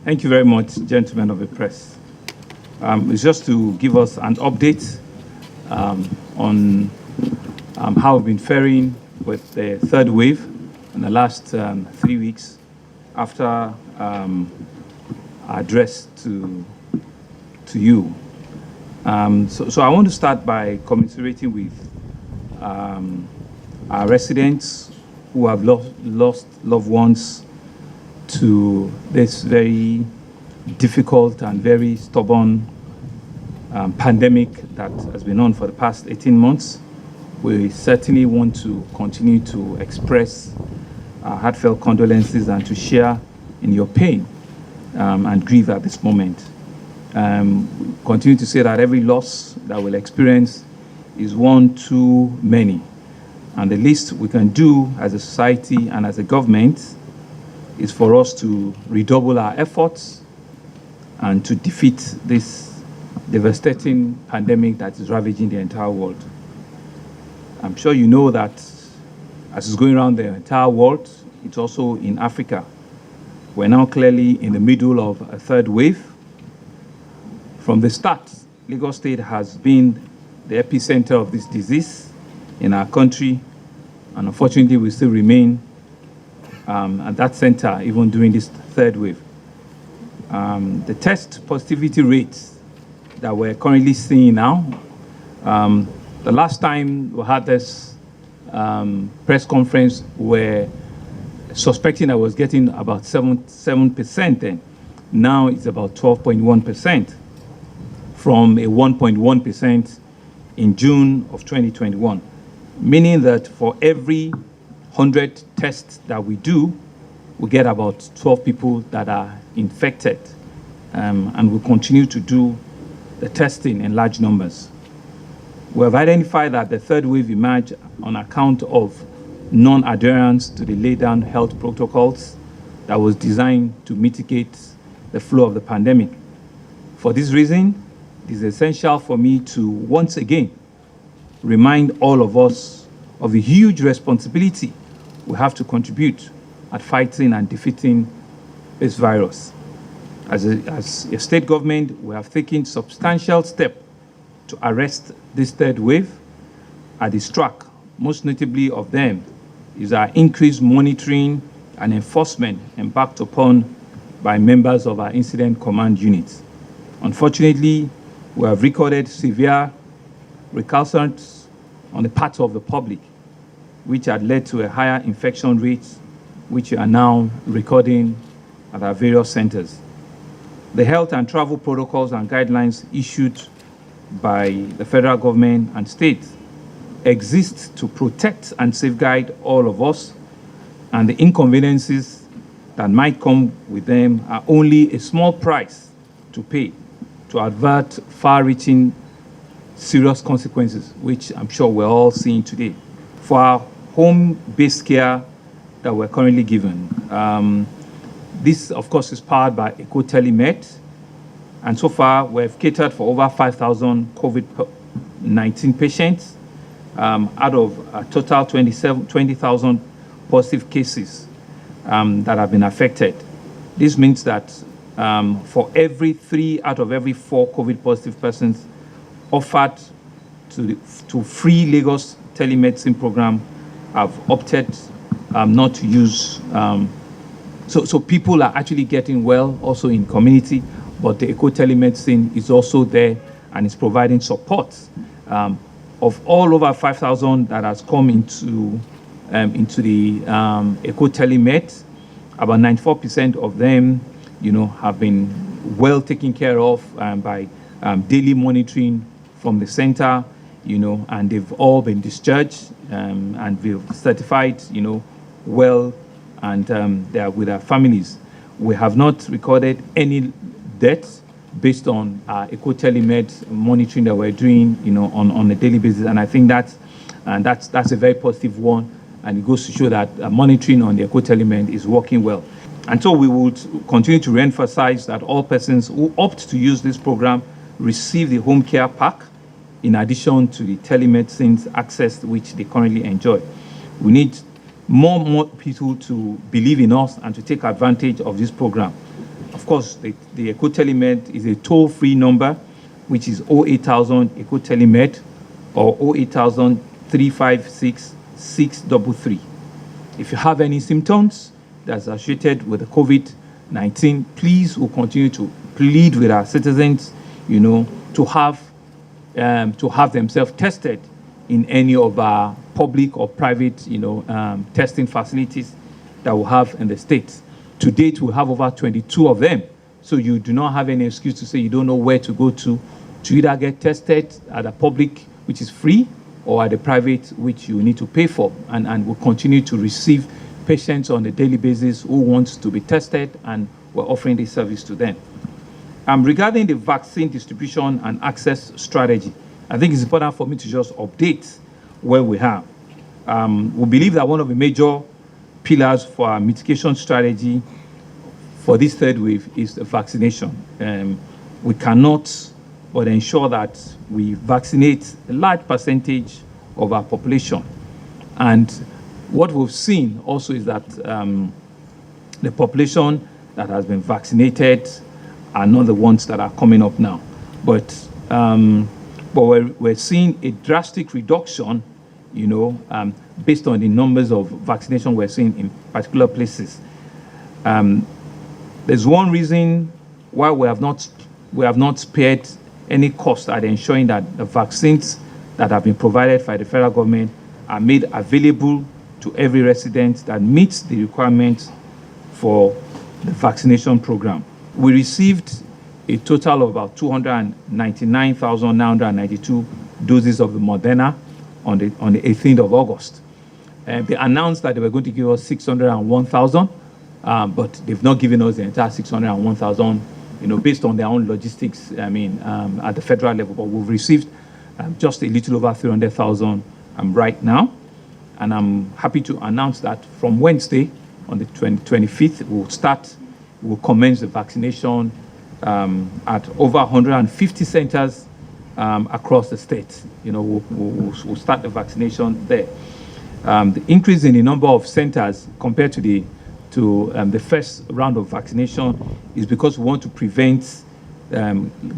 Thank you very much, gentlemen of the press. It's just to give us an update on how we've been faring with the third wave in the last 3 weeks after our address to you. So I want to start by commiserating with our residents who have lost loved ones to this very difficult and very stubborn pandemic that has been on for the past 18 months. We certainly want to continue to express our heartfelt condolences and to share in your pain and grief at this moment. Continue to say that every loss that we'll experience is one too many. And the least we can do as a society and as a government is for us to redouble our efforts and to defeat this devastating pandemic that is ravaging the entire world. I'm sure you know that as it's going around the entire world, it's also in Africa. We're now clearly in the middle of a third wave. From the start, Lagos State has been the epicenter of this disease in our country, and unfortunately we still remain at that center even during this third wave. The test positivity rates that we're currently seeing now, the last time we had this press conference, we're suspecting I was getting about 7% then. Now it's about 12.1% from a 1.1% in June of 2021, meaning that for every 100 tests that we do, we get about 12 people that are infected, and we'll continue to do the testing in large numbers. We have identified that the third wave emerged on account of non-adherence to the laid down health protocols that was designed to mitigate the flow of the pandemic. For this reason, it is essential for me to once again remind all of us of the huge responsibility we have to contribute at fighting and defeating this virus. As a state government, we have taken substantial steps to arrest this third wave at its track. Most notably of them is our increased monitoring and enforcement embarked upon by members of our incident command units. Unfortunately, we have recorded severe recalcitrance on the part of the public, which had led to a higher infection rate, which we are now recording at our various centers. The health and travel protocols and guidelines issued by the federal government and state exist to protect and safeguard all of us, and the inconveniences that might come with them are only a small price to pay to avert far-reaching serious consequences, which I'm sure we're all seeing today. For our home-based care that we're currently given, this, of course, is powered by EcoTelemed, and so far we've catered for over 5,000 COVID-19 patients out of a total 20,000 positive cases that have been affected. This means that for every 3 out of every 4 COVID-positive persons offered to free Lagos telemedicine program have opted not to use. So people are actually getting well also in community, but the eco-telemedicine is also there and is providing support. Of all over 5,000 that has come into the eco-telemed, about 94% of them, have been well taken care of by daily monitoring from the center, and they've all been discharged and we've certified, well, and they are with their families. We have not recorded any deaths based on eco-telemed monitoring that we're doing, on a daily basis, and I think that's a very positive one, and it goes to show that monitoring on the eco-telemed is working well. And so we would continue to re-emphasize that all persons who opt to use this program receive the home care pack in addition to the telemedicine access which they currently enjoy. We need more people to believe in us and to take advantage of this program. Of course, the EcoTelemed is a toll-free number, which is 08000 EcoTelemed or 08000 356 633. If you have any symptoms that's associated with the COVID-19, please will continue to plead with our citizens, to have themselves tested in any of our public or private, testing facilities that we have in the state. To date, we have over 22 of them. So you do not have any excuse to say you don't know where to go to either get tested at the public, which is free, or at the private, which you need to pay for. And we'll continue to receive patients on a daily basis who want to be tested, and we're offering this service to them. Regarding the vaccine distribution and access strategy, I think it's important for me to just update where we are. We believe that one of the major pillars for our mitigation strategy for this third wave is the vaccination. We cannot but ensure that we vaccinate a large percentage of our population. And what we've seen also is that the population that has been vaccinated are not the ones that are coming up now. But we're seeing a drastic reduction, based on the numbers of vaccination we're seeing in particular places. There's one reason why we have not spared any cost at ensuring that the vaccines that have been provided by the federal government are made available to every resident that meets the requirements for the vaccination program. We received a total of about 299,992 doses of the Moderna on the 18th of August. They announced that they were going to give us 601,000, but they've not given us the entire 601,000, based on their own logistics, at the federal level. But we've received just a little over 300,000 right now. And I'm happy to announce that from Wednesday, on the 25th, we'll commence the vaccination at over 150 centers across the state. We'll start the vaccination there. The increase in the number of centers compared to the first round of vaccination is because we want to prevent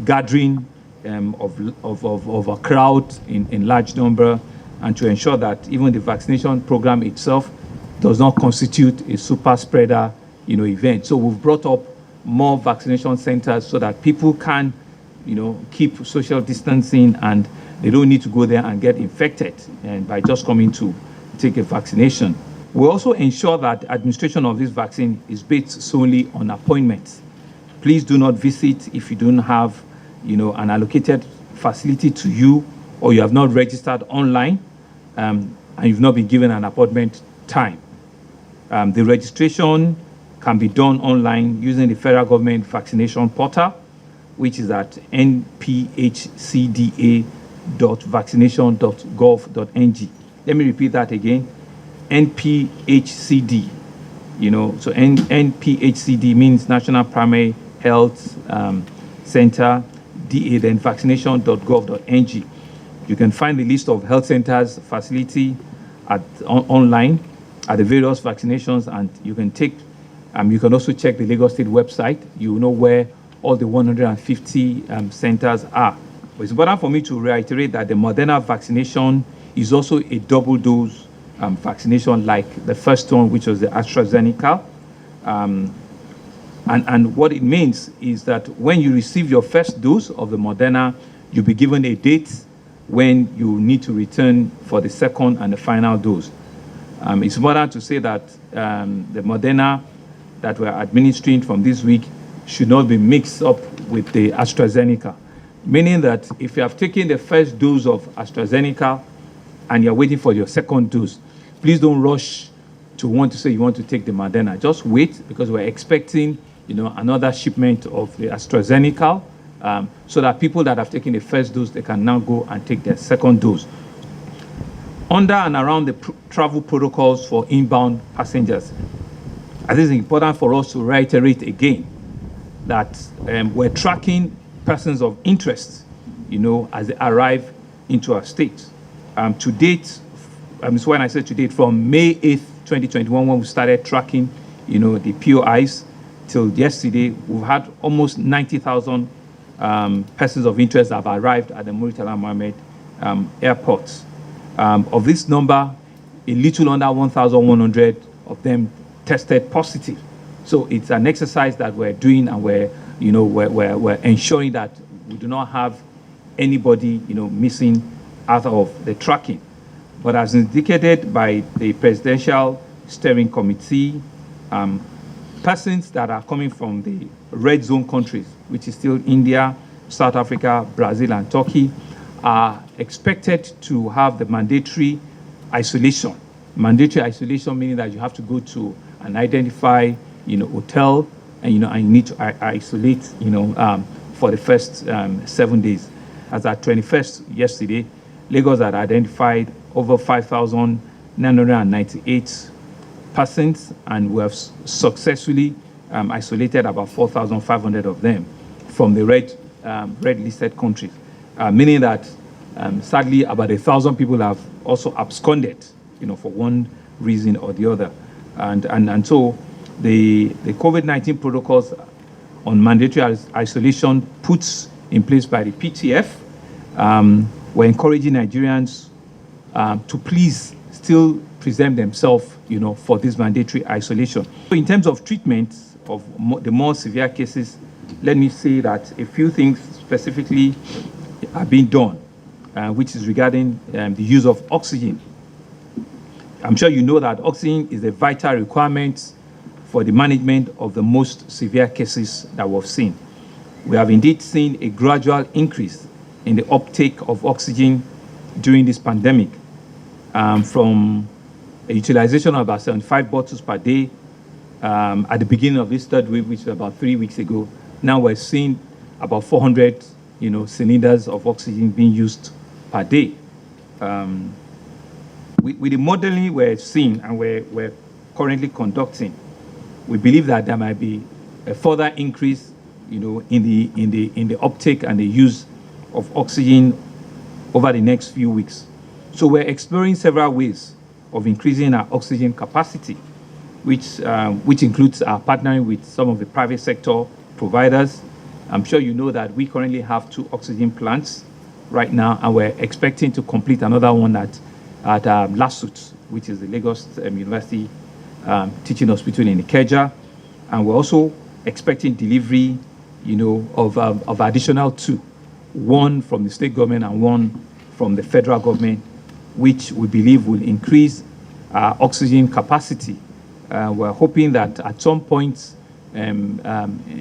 gathering of a crowd in large number, and to ensure that even the vaccination program itself does not constitute a super spreader event. So we've brought up more vaccination centers so that people can keep social distancing, and they don't need to go there and get infected and by just coming to take a vaccination. We also ensure that administration of this vaccine is based solely on appointments. Please do not visit if you don't have an allocated facility to you, or you have not registered online, and you've not been given an appointment time. The registration can be done online using the federal government vaccination portal, which is at nphcda.vaccination.gov.ng. Let me repeat that again. NPHCD, so NPHCD means National Primary Health Center, DA, then vaccination.gov.ng. You can find the list of health centers facility online at the various vaccinations, and you can also check the Lagos State website. You know where all the 150 centers are. But it's important for me to reiterate that the Moderna vaccination is also a double dose vaccination, like the first one, which was the AstraZeneca. And what it means is that when you receive your first dose of the Moderna, you'll be given a date when you need to return for the second and the final dose. It's important to say that the Moderna that we're administering from this week should not be mixed up with the AstraZeneca, meaning that if you have taken the first dose of AstraZeneca and you're waiting for your second dose, please don't rush to want to say you want to take the Moderna. Just wait, because we're expecting another shipment of the AstraZeneca, so that people that have taken the first dose, they can now go and take their second dose. Under and around the travel protocols for inbound passengers, I think it's important for us to reiterate again that we're tracking persons of interest, as they arrive into our state. To date, so when I say to date, from May 8th, 2021, when we started tracking, the POIs, till yesterday, we've had almost 90,000 persons of interest that have arrived at the Murtala Mohammed airport. Of this number, a little under 1,100 of them tested positive. So it's an exercise that we're doing, and we're ensuring that we do not have anybody, missing out of the tracking. But as indicated by the Presidential Steering Committee, persons that are coming from the red zone countries, which is still India, South Africa, Brazil, and Turkey, are expected to have the mandatory isolation. Mandatory isolation meaning that you have to go to an identified, hotel, and you need to isolate, for the first 7 days. As at 21st yesterday, Lagos had identified over 5,998 persons, and we have successfully isolated about 4,500 of them from the red listed countries, meaning that sadly about 1,000 people have also absconded, for one reason or the other, and so the COVID-19 protocols on mandatory isolation puts in place by the PTF. We're encouraging Nigerians to please still present themselves, for this mandatory isolation. So in terms of treatment of the more severe cases, let me say that a few things specifically are being done, which is regarding the use of oxygen. I'm sure you know that oxygen is a vital requirement for the management of the most severe cases that we've seen. We have indeed seen a gradual increase in the uptake of oxygen during this pandemic, from a utilization of about 75 bottles per day at the beginning of this third wave, which was about 3 weeks ago. Now we're seeing about 400, cylinders of oxygen being used per day. With the modeling we're seeing and we're currently conducting, we believe that there might be a further increase, in the uptake and the use of oxygen over the next few weeks. So we're exploring several ways of increasing our oxygen capacity, which includes our partnering with some of the private sector providers. I'm sure you know that we currently have 2 oxygen plants right now, and we're expecting to complete another one at LASUT, which is the Lagos University Teaching Hospital in Ikeja, and we're also expecting delivery, of additional 2, one from the state government and one from the federal government, which we believe will increase our oxygen capacity. We're hoping that at some point in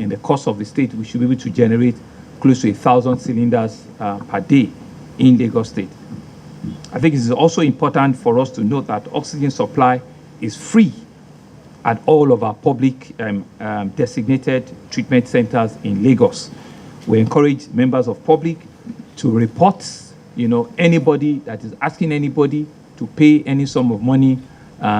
the course of the state, we should be able to generate close to 1,000 cylinders per day in Lagos State. I think it is also important for us to note that oxygen supply is free at all of our public designated treatment centers in Lagos. We encourage members of public to report, anybody that is asking anybody to pay any sum of money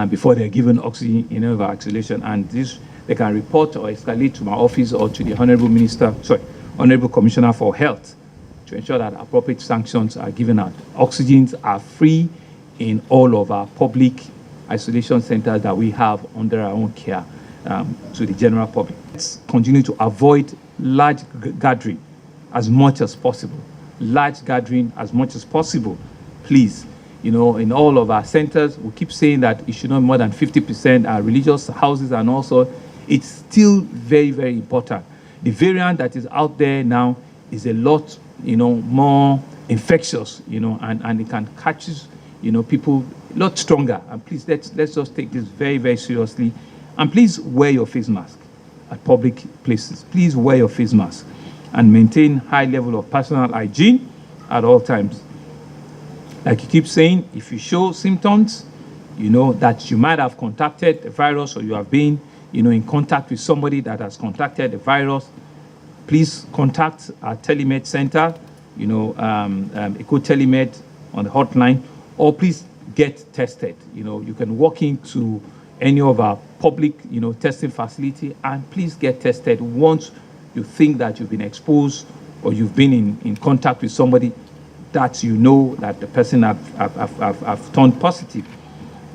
before they're given oxygen in our isolation, and this they can report or escalate to my office or to the Honorable Commissioner for Health to ensure that appropriate sanctions are given out. Oxygens are free in all of our public isolation centers that we have under our own care to the general public. Let's continue to avoid large gathering as much as possible. Large gathering as much as possible, please. In all of our centers, we keep saying that it should not be more than 50% are religious houses, and also it's still very, very important. The variant that is out there now is a lot, more infectious, and it can catch, people a lot stronger. And please, let's just take this very, very seriously. And please wear your face mask at public places. Please wear your face mask and maintain high level of personal hygiene at all times. Like you keep saying, if you show symptoms, that you might have contacted the virus, or you have been, in contact with somebody that has contacted the virus, please contact our telemed center, Eco Telemed on the hotline, or please get tested. You can walk into any of our public, testing facility, and please get tested once you think that you've been exposed or you've been in contact with somebody that that the person have turned positive.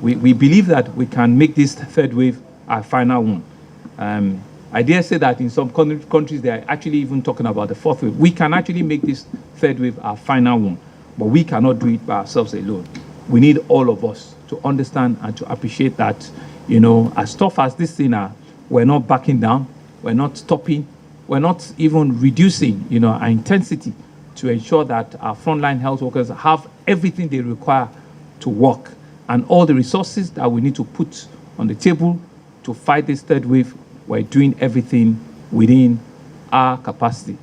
We believe that we can make this third wave our final one. I dare say that in some countries, they are actually even talking about the fourth wave. We can actually make this third wave our final one, but we cannot do it by ourselves alone. We need all of us to understand and to appreciate that, you know, as tough as this thing are, we're not backing down, we're not stopping, we're not even reducing, you know, our intensity to ensure that our frontline health workers have everything they require to work and all the resources that we need to put on the table to fight this third wave. We're doing everything within our capacity.